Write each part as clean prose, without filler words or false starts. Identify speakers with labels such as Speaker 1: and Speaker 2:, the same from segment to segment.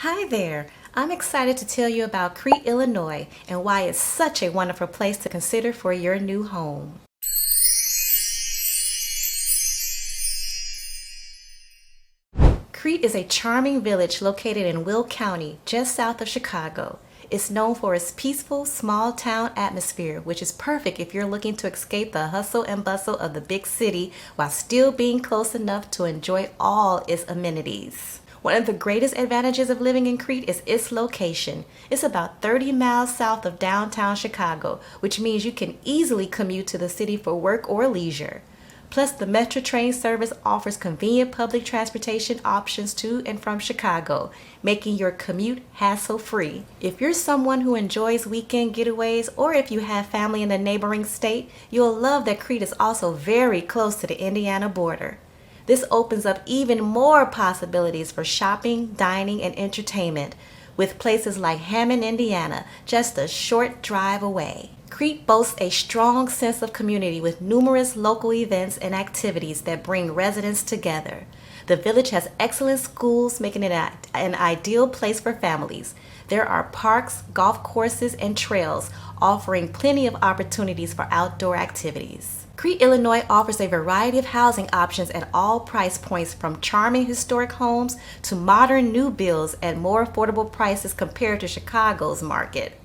Speaker 1: Hi there! I'm excited to tell you about Crete, Illinois and why it's such a wonderful place to consider for your new home. Crete is a charming village located in Will County, just south of Chicago. It's known for its peaceful, small-town atmosphere, which is perfect if you're looking to escape the hustle and bustle of the big city while still being close enough to enjoy all its amenities. One of the greatest advantages of living in Crete is its location. It's about 30 miles south of downtown Chicago, which means you can easily commute to the city for work or leisure. Plus, the Metro train service offers convenient public transportation options to and from Chicago, making your commute hassle-free. If you're someone who enjoys weekend getaways, or if you have family in a neighboring state, you'll love that Crete is also very close to the Indiana border. This opens up even more possibilities for shopping, dining, and entertainment, with places like Hammond, Indiana, just a short drive away. Crete boasts a strong sense of community with numerous local events and activities that bring residents together. The village has excellent schools, making it an ideal place for families. There are parks, golf courses, and trails, offering plenty of opportunities for outdoor activities. Crete, Illinois offers a variety of housing options at all price points, from charming historic homes to modern new builds at more affordable prices compared to Chicago's market.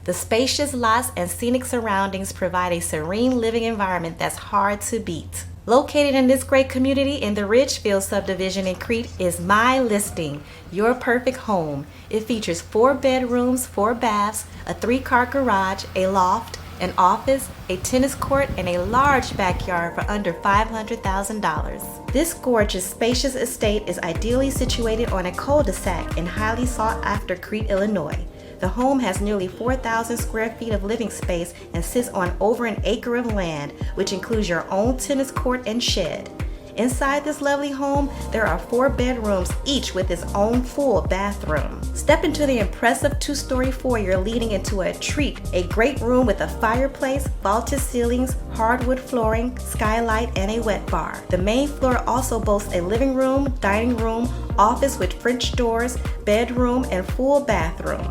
Speaker 1: The spacious lots and scenic surroundings provide a serene living environment that's hard to beat. Located in this great community in the Ridgefield subdivision in Crete is my listing, Your Perfect Home. It features 4 bedrooms, 4 baths, a 3-car garage, a loft, an office, a tennis court, and a large backyard for under $500,000. This gorgeous, spacious estate is ideally situated on a cul-de-sac in highly sought-after Crete, Illinois. The home has nearly 4,000 square feet of living space and sits on over an acre of land, which includes your own tennis court and shed. Inside this lovely home, there are 4 bedrooms, each with its own full bathroom. Step into the impressive 2-story foyer leading into a treat, a great room with a fireplace, vaulted ceilings, hardwood flooring, skylight, and a wet bar. The main floor also boasts a living room, dining room, office with French doors, bedroom, and full bathroom.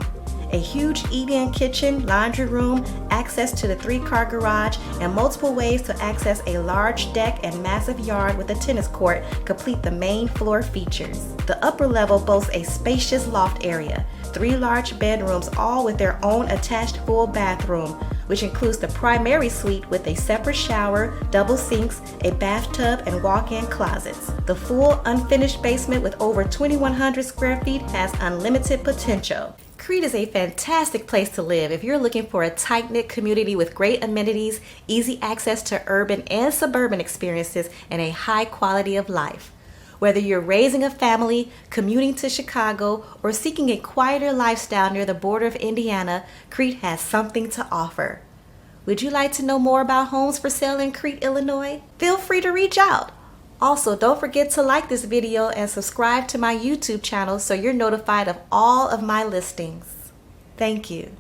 Speaker 1: A huge eat-in kitchen, laundry room, access to the 3-car garage, and multiple ways to access a large deck and massive yard with a tennis court complete the main floor features. The upper level boasts a spacious loft area, 3 large bedrooms, all with their own attached full bathroom, which includes the primary suite with a separate shower, double sinks, a bathtub, and walk-in closets. The full unfinished basement with over 2,100 square feet has unlimited potential. Crete is a fantastic place to live if you're looking for a tight-knit community with great amenities, easy access to urban and suburban experiences, and a high quality of life. Whether you're raising a family, commuting to Chicago, or seeking a quieter lifestyle near the border of Indiana, Crete has something to offer. Would you like to know more about homes for sale in Crete, Illinois? Feel free to reach out. Also, don't forget to like this video and subscribe to my YouTube channel so you're notified of all of my listings. Thank you.